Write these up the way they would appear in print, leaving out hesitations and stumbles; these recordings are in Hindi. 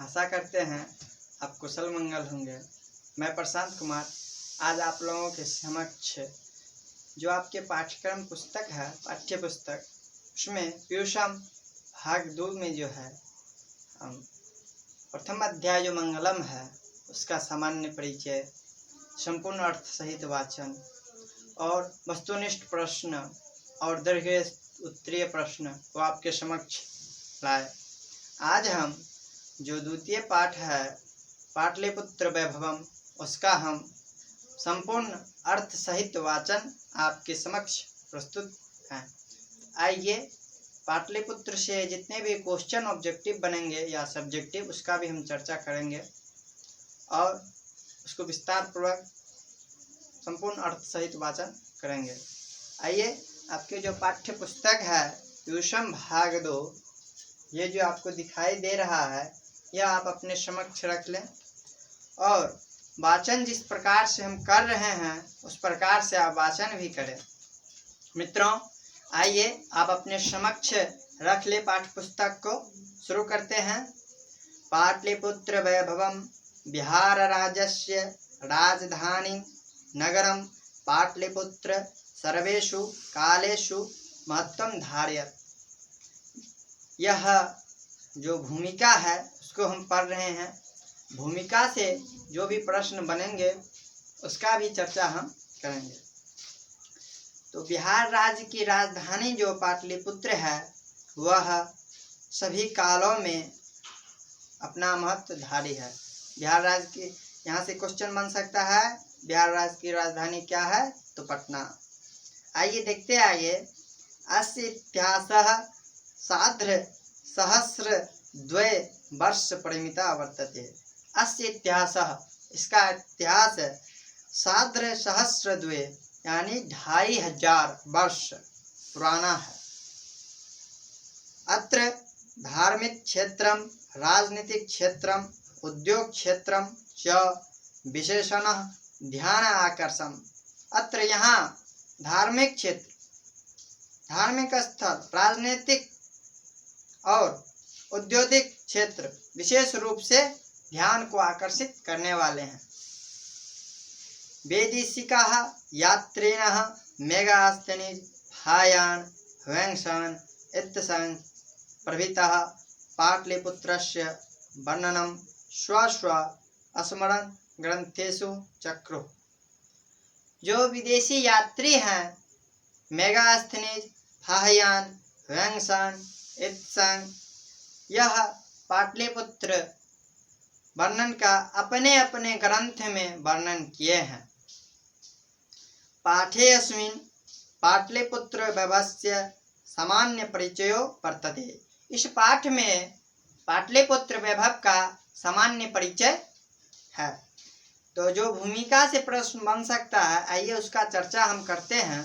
आशा करते हैं आप कुशल मंगल होंगे। मैं प्रशांत कुमार आज आप लोगों के समक्ष जो आपके पाठ्यक्रम पुस्तक है, पाठ्य पुस्तक, उसमें पीयूषम भाग 2 में जो है प्रथम अध्याय जो मंगलम है उसका सामान्य परिचय, संपूर्ण अर्थ सहित वाचन और वस्तुनिष्ठ प्रश्न और दीर्घ उत्तरीय प्रश्न वो आपके समक्ष लाए। आज हम जो द्वितीय पाठ है पाटलिपुत्र वैभवम, उसका हम संपूर्ण अर्थ सहित वाचन आपके समक्ष प्रस्तुत हैं। आइए पाटलिपुत्र से जितने भी क्वेश्चन ऑब्जेक्टिव बनेंगे या सब्जेक्टिव, उसका भी हम चर्चा करेंगे और उसको विस्तार पूर्वक संपूर्ण अर्थ सहित वाचन करेंगे। आइए आपके जो पाठ्य पुस्तक है पीयूषम भाग 2, ये जो आपको दिखाई दे रहा है यह आप अपने समक्ष रख लें और वाचन जिस प्रकार से हम कर रहे हैं उस प्रकार से आप वाचन भी करें। मित्रों आइए आप अपने समक्ष रख ले पाठ्य पुस्तक को। शुरू करते हैं। पाटलिपुत्र वैभवम बिहार राज्यस्य राजधानी नगरम पाटलिपुत्र सर्वेषु कालेषु महत्वम धारयत्। यह जो भूमिका है उसको हम पढ़ रहे हैं। भूमिका से जो भी प्रश्न बनेंगे उसका भी चर्चा हम करेंगे। तो बिहार राज्य की राजधानी जो पाटलिपुत्र है वह सभी कालों में अपना महत्वधारी है। बिहार राज्य की यहाँ से क्वेश्चन बन सकता है, बिहार राज्य की राजधानी क्या है? तो पटना। आइए देखते आइए। अस्य इतिहासः सार्ध सहस्र द्वय वर्ष परिमिता वर्तते। अस्य इतिहासः, इसका इतिहास सार्ध सहस्र द्वय यानी 2500 वर्ष पुराना है। अत्र धार्मिक क्षेत्रम राजनीतिक क्षेत्रम उद्योग क्षेत्रम च विशेषणः ध्यान आकर्षम। अत्र यहाँ धार्मिक क्षेत्र, धार्मिक स्थल, राजनीतिक और औद्योगिक क्षेत्र विशेष रूप से ध्यान को आकर्षित करने वाले हैं। वैदेशिकाः यात्रिणः मेगास्थनीज हायान ह्वेंशान इत्यसं प्रभृतः पाटलिपुत्रस्य वर्णनं स्व स्मरण ग्रंथेषु चक्रुः। जो विदेशी यात्री हैं मेगास्थनीज हायान ह्वेंशान इत्यसं, यह पाटलिपुत्र वर्णन का अपने अपने ग्रंथ में वर्णन किए हैं। पाठेऽस्मिन् पाटलिपुत्र वैभवस्य सामान्य परिचयो वर्तते। इस पाठ में पाटलिपुत्र वैभव का सामान्य परिचय है। तो जो भूमिका से प्रश्न बन सकता है, आइए उसका चर्चा हम करते हैं।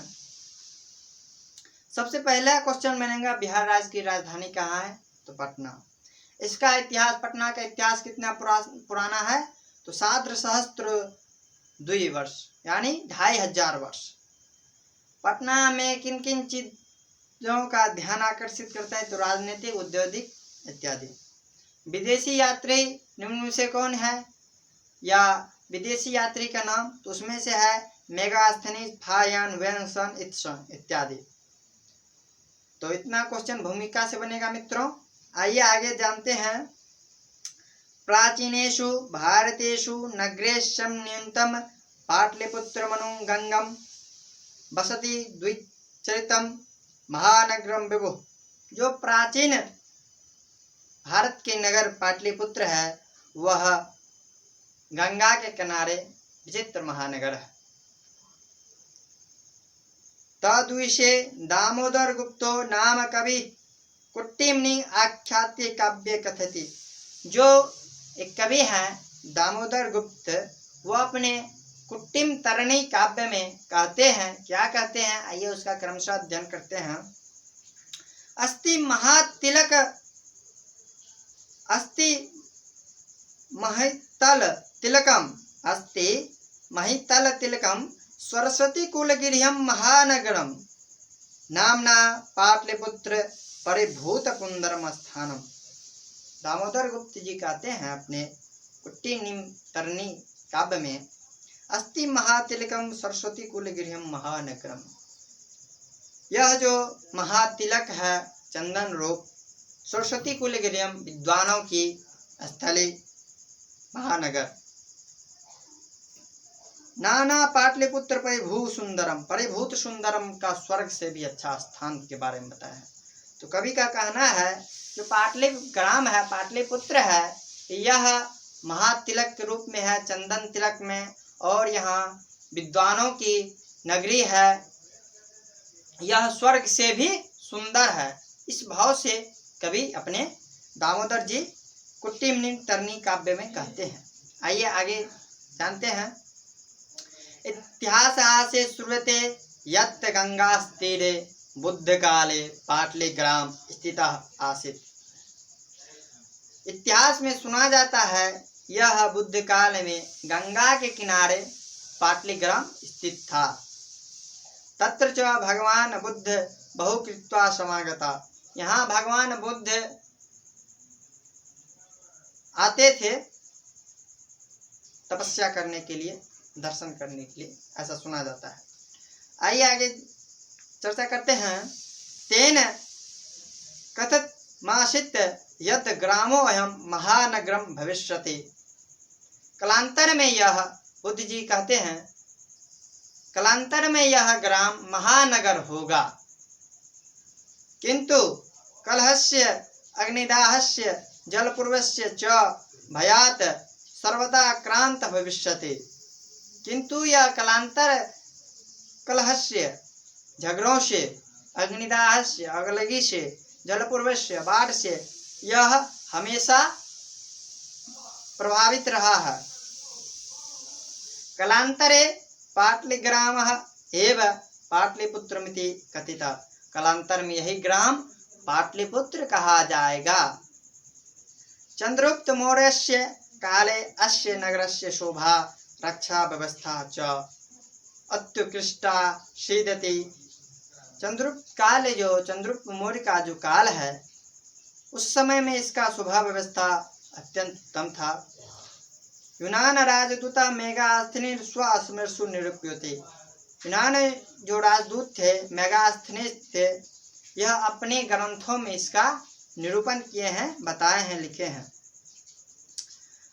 सबसे पहला क्वेश्चन बनेगा बिहार राज्य की राजधानी कहाँ है? तो पटना। इसका इतिहास, पटना का इतिहास कितना पुराना है? तो सार्ध सहस्त्र द्वि वर्ष यानी 2500 वर्ष। पटना में किन किन चीजों का ध्यान आकर्षित करता है? तो राजनीतिक, औद्योगिक इत्यादि। विदेशी यात्री निम्न में से कौन है? या विदेशी यात्री का नाम? तो उसमें से है मेगास्थनीज हायान ह्वेंशान इत्यादि। तो इतना क्वेश्चन भूमिका से बनेगा मित्रों। आइए आगे जानते हैं। प्राचीनेषु भारतेषु नगरेषु न्यूनतम पाटलिपुत्रमनुगंगम वसति द्विचरितम महानगरम विभुः। जो प्राचीन भारत के नगर पाटलिपुत्र है वह गंगा के किनारे विचित्र महानगर है। तद्विषये दामोदर गुप्तो नाम कवि कुट्टिमनि आख्यात्य काव्य कथति। जो एक कवि हैं दामोदर गुप्त, वो अपने कुट्टिम तरणी काव्य में कहते हैं, क्या कहते हैं? आइए उसका क्रमशः अध्ययन करते हैं। अस्ति महातिलक अस्ति महितल तिलकम अस्ति महितल तिलकम सरस्वती कुलगिरियम महानगरम नामना पाटलिपुत्र परिभूत कुंदरम स्थानम। दामोदर गुप्त जी कहते हैं अपने कुट्टी निमतरणी काव्य में, अस्ति महातिलकम सरस्वती कुल गृहम महानगरम। यह जो महातिलक है चंदन रूप सरस्वती कुल गृहम विद्वानों की स्थली महानगर, नाना पाटलिपुत्र परिभू सुंदरम, परिभूत सुंदरम का स्वर्ग से भी अच्छा स्थान के बारे में बताया है। तो कवि का कहना है जो पाटलि ग्राम है, पाटलिपुत्र है, यह महातिलक के रूप में है, चंदन तिलक में, और यहाँ विद्वानों की नगरी है, यह स्वर्ग से भी सुंदर है। इस भाव से कवि अपने दामोदर जी कुट्टी निमतरणी काव्य में कहते हैं। आइए आगे जानते हैं। इतिहास से श्रूयते यत् गंगास्तीरे बुद्ध काले पाटलिग्राम स्थित आसीत्। इतिहास में सुना जाता है यह बुद्ध काल में गंगा के किनारे पाटलिग्राम स्थित था। तत्र च भगवान बुद्ध बहुकृत्वा समागता। यहाँ भगवान बुद्ध आते थे तपस्या करने के लिए, दर्शन करने के लिए, ऐसा सुना जाता है। आइए आगे चर्चा करते हैं। तेन कथत मासित यत् ग्रामो अयम महानगरम भविष्यति। कालांतर में यह, बुद्ध जी कहते हैं, कालांतर में यह ग्राम महानगर होगा, किंतु कलहस्य अग्निदाहस्य जलपूर्वस्य च भयात सर्वदा क्रांत भविष्यति। किंतु यह कालांतर कलहस्य झगड़ों से, अग्निदाह से, अगलगी से, जलपूर्व से, बाढ़ से यह हमेशा प्रभावित रहा है। कालांतरे पाटलिग्रामः एव पाटलिपुत्रमिति कथिता। कालांतर में यही ग्राम पाटलिपुत्र कहा जाएगा। चंद्रगुप्त मौर्यस्य काले अस्य नगरस्य शोभा रक्षा व्यवस्था च अत्युत्कृष्टा सीदति। चंद्रगुप्त काल, जो चंद्रगुप्त मौर्य का जो काल है, उस समय में इसका शोभा व्यवस्था अत्यंत उत्तम था। यूनान राजदूता मेगास्थनीर स्वस्मृसु निरूप्यते। यूनान जो राजदूत थे, मेगास्थनीज थे, यह अपने ग्रंथों में इसका निरूपण किए हैं, बताए हैं, लिखे हैं।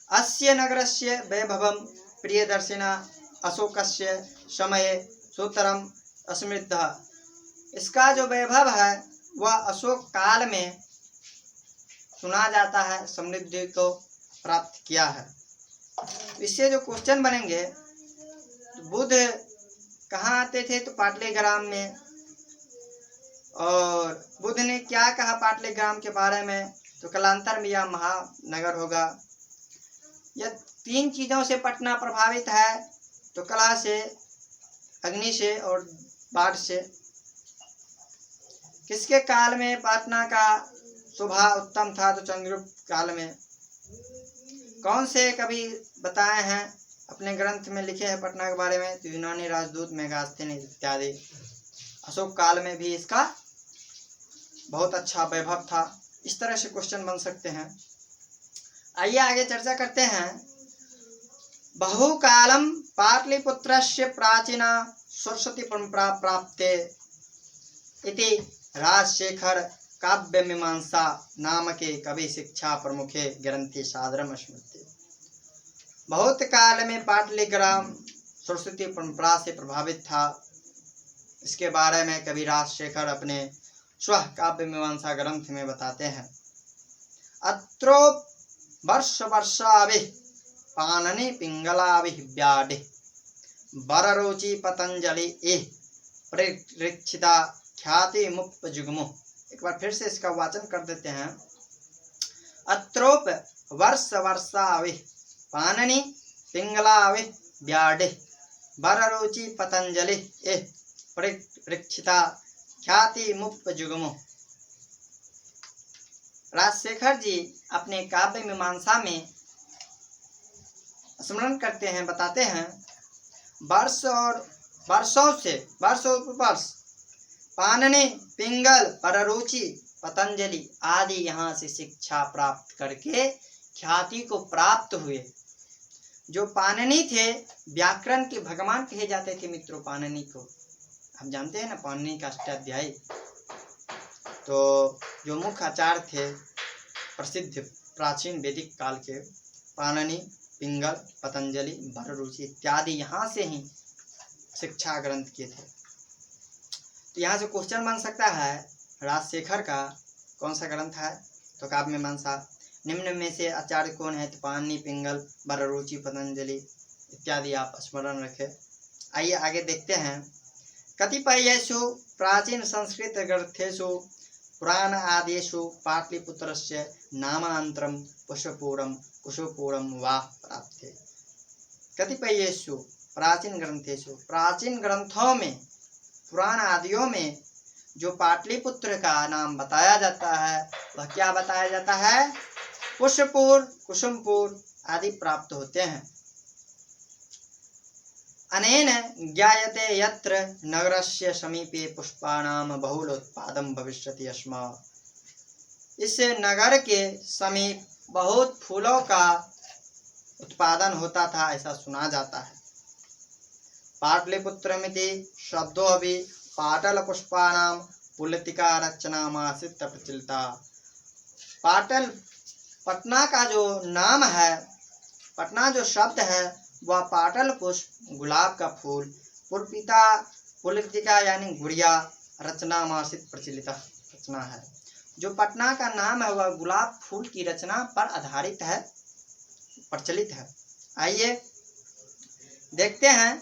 अस्य नगरस्य वैभवं प्रियदर्शिना अशोकस्य समये सूत्रम असमृद्ध। इसका जो वैभव है वह अशोक काल में सुना जाता है, समृद्धि को प्राप्त किया है। इससे जो क्वेश्चन बनेंगे, तो बुद्ध कहाँ आते थे? तो पाटलिग्राम में। और बुद्ध ने क्या कहा पाटलिग्राम के बारे में? तो कालांतर में यह महानगर होगा। यह तीन चीजों से पटना प्रभावित है, तो कलह से, अग्नि से और बाढ़ से। किसके काल में पटना का शोभा उत्तम था? तो चंद्रगुप्त काल में। कौन से कवि बताए हैं, अपने ग्रंथ में लिखे हैं पटना के बारे में? तो यूनानी राजदूत मेगास्थनीज इत्यादि। अशोक काल में भी इसका बहुत अच्छा वैभव था। इस तरह से क्वेश्चन बन सकते हैं। आइए आगे चर्चा करते हैं। बहुकालम पाटलिपुत्रस्य प्राचीना सरस्वती परंपरा प्राप्ते इति राजशेखर काव्य मीमांसा नाम के कवि शिक्षा प्रमुखे ग्रंथि सादरम स्मृति। बहुत काल में पाटलिग्राम सरस्वती परंपरा से प्रभावित था। इसके बारे में कवि राजशेखर अपने स्व काव्य मीमांसा ग्रंथ में बताते हैं। अत्रो वर्ष वर्षाभि पाननि पिंगलाभि व्याधि बररुचि पतंजलि एह परिरक्षिता ख्याति मुपजुग्मु। एक बार फिर से इसका वाचन कर देते हैं। अत्रोप वर्ष वर्षाभि पाननि पिंगलाभि व्याधि बररुचि पतंजलि एह परिरक्षिता ख्याति मुपजुग्मु। राजशेखर जी अपने काव्य मीमांसा में स्मरण करते हैं, बताते हैं, वर्ष और वर्षों से, वर्ष पाननि पिंगल पररुचि पतंजलि आदि यहाँ से शिक्षा प्राप्त करके ख्याति को प्राप्त हुए। जो पाणिनि थे, व्याकरण के भगवान कहे जाते थे मित्रों पाणिनि को। आप जानते हैं ना पाणिनि का अष्टाध्यायी। तो जो मुख्य आचार्य थे प्रसिद्ध प्राचीन वैदिक काल के, पाणिनि, पिंगल, पतंजलि, भररुचि इत्यादि यहाँ से ही शिक्षा ग्रंथ किए थे। तो यहाँ से क्वेश्चन बन सकता है राजशेखर का कौन सा ग्रंथ है? तो काव्य मीमांसा। निम्न में से आचार्य कौन है? तो पाणिनि, पिंगल, भररुचि, पतंजलि इत्यादि आप स्मरण रखें। आइए आगे देखते हैं। कतिपयेषु प्राचीन संस्कृत ग्रंथेषु पुराण आदिषु पाटलिपुत्रस्य नामान्तरं पुष्पपुरं कुशपुरं वा प्राप्ते। कतिपयेषु प्राचीन ग्रंथेषु, प्राचीन ग्रंथों में, पुराण आदियों में जो पाटलिपुत्र का नाम बताया जाता है वह क्या बताया जाता है? पुष्पपुर, कुसुमपुर आदि प्राप्त होते हैं। अनेन ज्ञायते यत्र नगरस्य समीपे पुष्पाणां बहुलोत्पादं भविष्यति स्म। इस नगर के समीप बहुत फूलों का उत्पादन होता था, ऐसा सुना जाता है। पाटलिपुत्रमिति शब्दो अभी पाटल पुष्पाणां पुलतिका रचनामासीत् प्रचलिता। पाटल पटना का जो नाम है, पटना जो शब्द है वह पाटल पुष्प, गुलाब का फूल, पुलपिता, पुलतिका यानी गुड़िया, रचनामासीत् प्रचलिता रचना है। जो पटना का नाम है वह गुलाब फूल की रचना पर आधारित है, प्रचलित है। आइए देखते हैं।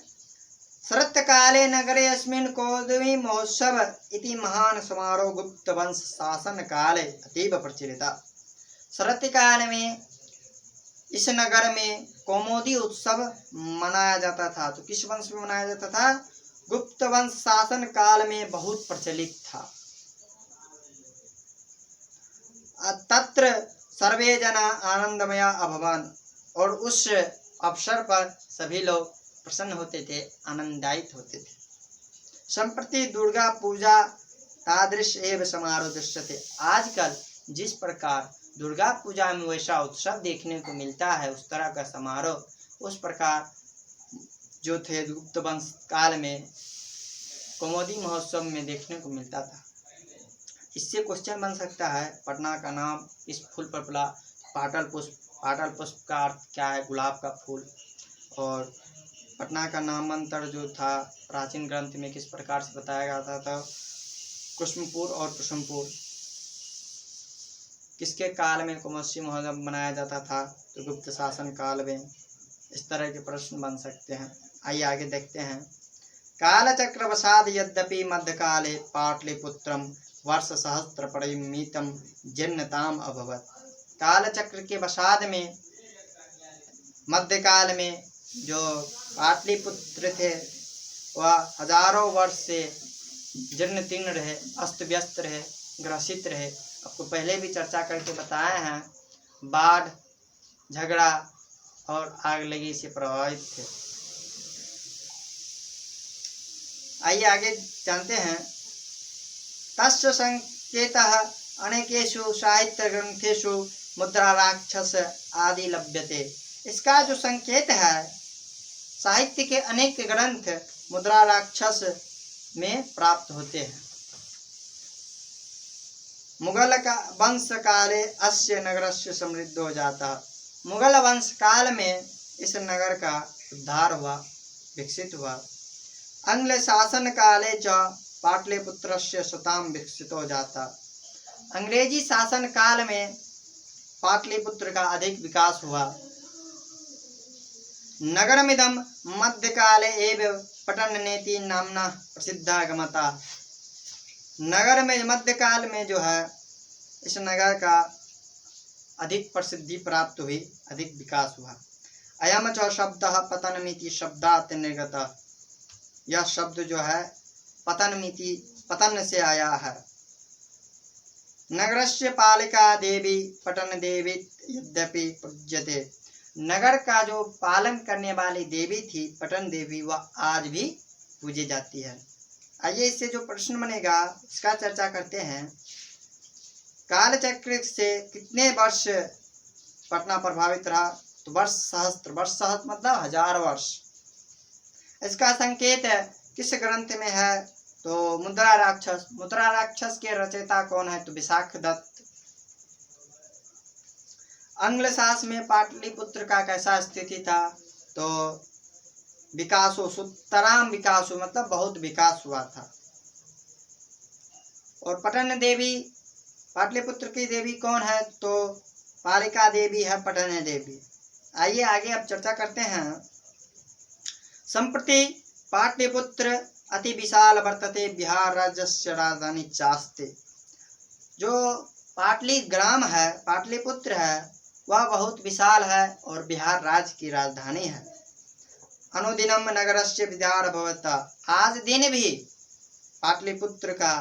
शरत्काले नगरे अस्मिन् कौदमी महोत्सव इति महान समारोह गुप्त वंश शासन काले अतीव प्रचलिता। शरत्काल में इस नगर में कौमुदी उत्सव मनाया जाता था। तो किस वंश में मनाया जाता था? गुप्त वंश शासन काल में बहुत प्रचलित था। तत्र सर्वे जना आनंदमया अभवन्, और उस अवसर पर सभी लोग प्रसन्न होते थे, आनंदायित होते थे। संप्रति दुर्गा पूजा तादृश एव समारोह दृश्यते। आजकल जिस प्रकार दुर्गा पूजा में वैसा उत्सव देखने को मिलता है, उस तरह का समारोह उस प्रकार जो थे गुप्त वंश काल में कौमुदी महोत्सव में देखने को मिलता था। इससे क्वेश्चन बन सकता है पटना का नाम इस फूल पर पड़ा, पाटल पुष्प। पाटल पुष्प का अर्थ क्या है? गुलाब का फूल। और पटना का नामांतर जो था प्राचीन ग्रंथ में किस प्रकार से बताया जाता था? कुसुमपुर और कुसुमपुर। किसके काल में कौमुदी महोत्सव मनाया जाता था? तो गुप्त शासन काल में। इस तरह के प्रश्न बन सकते हैं। आइए आगे देखते हैं। कालचक्रवशाद यद्यपि मध्यकाले पाटलिपुत्रम वर्ष सहस्त्र परिमितम जीर्णताम अभवत्। कालचक्र के वसाद में मध्यकाल में जो पाटलिपुत्र थे वह हजारों वर्ष से जीर्ण तीर्ण रहे, अस्त व्यस्त रहे, ग्रसित रहे। आपको पहले भी चर्चा करके बताए हैं, बाढ़, झगड़ा और आग लगी से प्रभावित थे। आइए आगे जानते हैं। तस्य संकेतः अनेकेषु साहित्य ग्रंथेषु मुद्रा राक्षस आदि लभ्यते। इसका जो संकेत है साहित्य के अनेक ग्रंथ मुद्रा राक्षस में प्राप्त होते हैं। मुगल का वंश काले अस्य नगरस्य समृद्धो जाता। मुगल वंश काल में इस नगर का उद्धार हुआ, विकसित हुआ। आंग्ल शासन काले च पाटलिपुत्रस्य स्वतां विकसितो जाता। अंग्रेजी शासन काल में पाटलिपुत्र का अधिक विकास हुआ। नगरमिदं मध्यकाले एव पटननेति नामना प्रसिद्धा गमता। नगर में मध्यकाल में जो है इस नगर का अधिक प्रसिद्धि प्राप्त हुई, अधिक विकास हुआ। अयम च शब्दः पतनमिति शब्दात् निर्गतः। यह शब्द जो है पतनमिति, पतन से आया है। नगरस्य पालिका देवी पटन देवी यद्यपि पूज्यते। नगर का जो पालन करने वाली देवी थी पटन देवी, वह आज भी पूजी जाती है। आइए इससे जो प्रश्न बनेगा इसका चर्चा करते हैं। कालचक्र से कितने वर्ष पटना प्रभावित रहा? तो वर्ष सहस्त्र मतलब 1000 वर्ष। इसका संकेत किस ग्रंथ में है? तो मुद्रा राक्षस के रचयिता कौन है? तो विशाखदत्त। अंग्ल शासन में पाटलिपुत्र का कैसा स्थिति था? तो विकासो सुतराम विकासो मतलब बहुत विकास हुआ था। और पटन देवी, पाटलिपुत्र की देवी कौन है? तो पालिका देवी है पटन देवी। आइए आगे अब चर्चा करते हैं। संप्रति पाटलिपुत्र अति विशाल वर्तते, बिहार राज्यस्य राजधानी चास्ते। जो पाटली ग्राम है, पाटलिपुत्र है, वह बहुत विशाल है और बिहार राज्य की राजधानी है। अनुदिनम नगरस्य विद्यार भवता, आज दिन भी पाटलिपुत्र का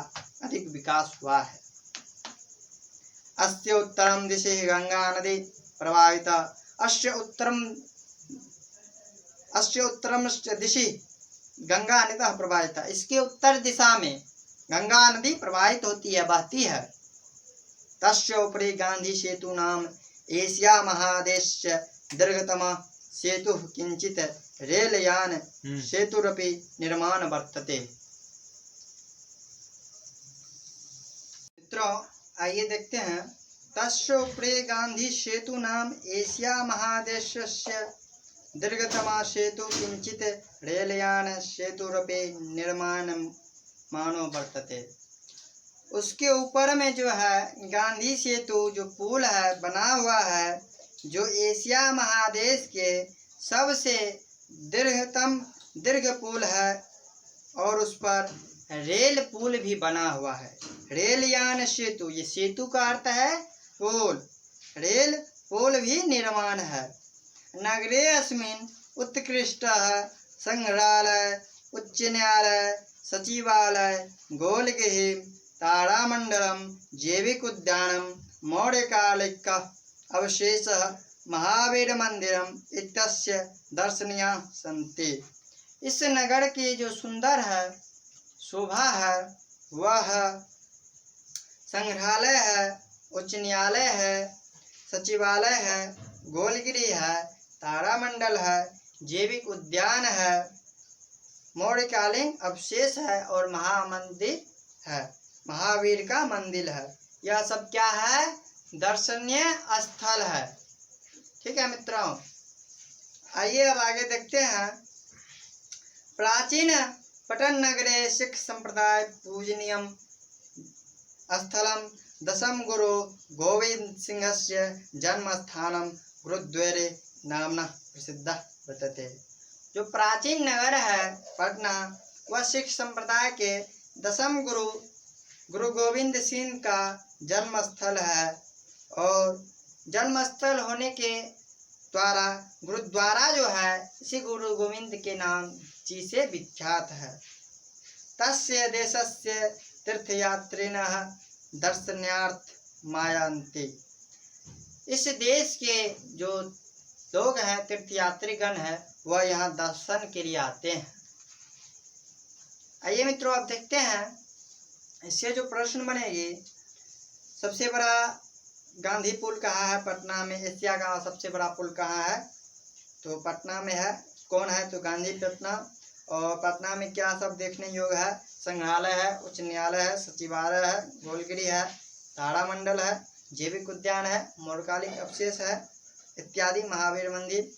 अधिक विकास हुआ है। अस्य उत्तरम दिशि गंगा नदी प्रवाहिता, अस्य उत्तरम दिशि गंगा नदी प्रवाहिता। इसके उत्तर दिशा में गंगा नदी प्रवाहित होती है, बहती है। तस्य उपरि गांधी सेतु नाम एशिया महादेशस्य दीर्घतम सेतु किंचित रेलयान सेतुरपि निर्माण वर्तते। मित्रों आइए देखते हैं। तस्य उपरि गांधी सेतु नाम एशिया महादेशस्य दीर्घतम सेतु किंचित रेलयान सेतुरपि निर्माण मानो वर्तते। उसके ऊपर में जो है गांधी सेतु जो पुल है बना हुआ है, जो एशिया महादेश के सबसे दीर्घ पुल है, और उस पर रेल पुल भी बना हुआ है। रेलयान सेतु, ये सेतु का अर्थ है पुल, रेल पुल भी निर्माण है। नगरे अस्मिन् उत्कृष्टः संग्रहालय, उच्च न्यायालय, सचिवालय, गोलगिरि, तारामंडलम, जैविक उद्यानम, मौर्यकालिक अवशेषः, महावीर मंदिरम इत्यस्य दर्शनीया सन्ति। इस नगर की जो सुंदर है, शोभा है, वह संग्रहालय है, उच्च न्यायालय है, सचिवालय है, गोलगिरी है, तारामंडल है, जैविक उद्यान है, मौर्यकालीन अवशेष है और महामंदिर है, महावीर का मंदिर है। यह सब क्या है? दर्शनीय स्थल है। ठीक है मित्रों, आइए अब आगे देखते हैं। प्राचीन पटन नगरे सिख संप्रदाय पूजनीयम स्थलम दशम गुरु गोविंद सिंहस्य जन्म स्थानम गुरुद्वारे नामना प्रसिद्ध वर्तते। जो प्राचीन नगर है पटना, वह सिख संप्रदाय के दशम गुरु गोविंद सिंह का जन्म स्थल है, और जन्म स्थल होने के द्वारा गुरुद्वारा जो है इसी गुरु गोविंद के नाम जी से विख्यात है। तस्य देशस्य तीर्थयात्रिणः दर्शनार्थ मायांति। इस देश के जो लोग हैं, तीर्थयात्रीगण हैं, वह यहाँ दर्शन के लिए आते हैं। आइए मित्रों अब देखते हैं, इससे जो प्रश्न बनेगी, सबसे बड़ा गांधी पुल कहाँ है पटना में? एशिया का सबसे बड़ा पुल कहाँ है? तो पटना में है। कौन है? तो गांधी पटना। और पटना में क्या सब देखने योग्य है? संग्रहालय है, उच्च न्यायालय है, सचिवालय है, गोलगिरी है, तारामंडल है, जैविक उद्यान है, मौर्यकालीन अवशेष है इत्यादि, महावीर मंदिर।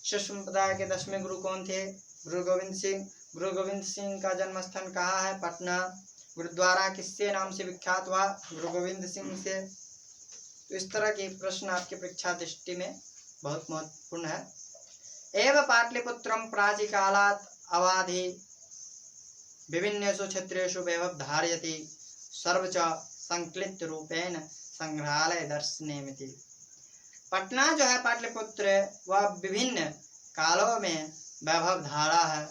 सिख संप्रदाय के 10वें गुरु कौन थे? गुरु गोविंद सिंह। गुरु गोविंद सिंह का जन्म स्थान कहाँ है? पटना। गुरुद्वारा किससे नाम से विख्यात हुआ? गुरु गोविंद सिंह से। तो इस तरह के प्रश्न आपके परीक्षा दृष्टि में बहुत महत्वपूर्ण है। एवं पाटलिपुत्रम प्राचीकालात् अवाधि विभिन्नेषु क्षेत्रेषु वैभव धारयति सर्वच संकलित रूपेण संग्रहालय दर्शनेमिति। पटना जो है पाटलिपुत्र, वह विभिन्न कालों में वैभव धारा है,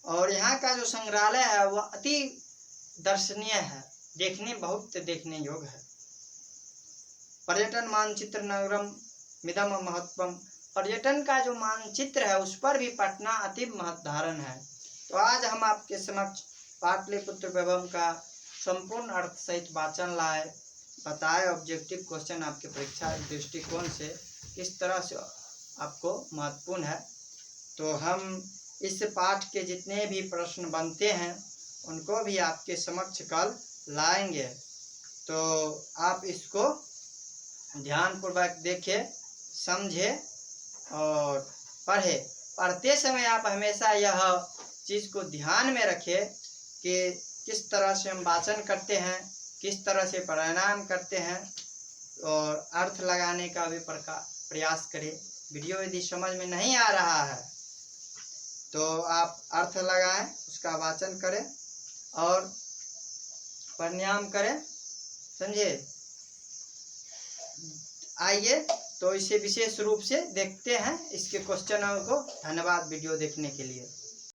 और यहाँ का जो संग्रहालय है वह अति दर्शनीय है, बहुत देखने योग्य है। पर्यटन मानचित्र नगरम मिदम महत्वम। पर्यटन का जो मानचित्र है उस पर भी पटना अति महत्व धारण है। तो आज हम आपके समक्ष पाटलिपुत्र वैभव का संपूर्ण अर्थ सहित वाचन लाए। बताए ऑब्जेक्टिव क्वेश्चन आपके परीक्षा दृष्टिकोण से किस तरह से आपको महत्वपूर्ण है। तो हम इस पाठ के जितने भी प्रश्न बनते हैं उनको भी आपके समक्ष कल लाएंगे। तो आप इसको ध्यानपूर्वक देखें, समझें और पढ़ें। पढ़ते समय आप हमेशा यह चीज़ को ध्यान में रखें कि किस तरह से हम वाचन करते हैं, किस तरह से परिणाम करते हैं और अर्थ लगाने का भी प्रयास करें। वीडियो यदि समझ में नहीं आ रहा है तो आप अर्थ लगाएं, उसका वाचन करें और परिणाम करें, समझे। आइए तो इसे विशेष रूप से देखते हैं इसके क्वेश्चनों को। धन्यवाद वीडियो देखने के लिए।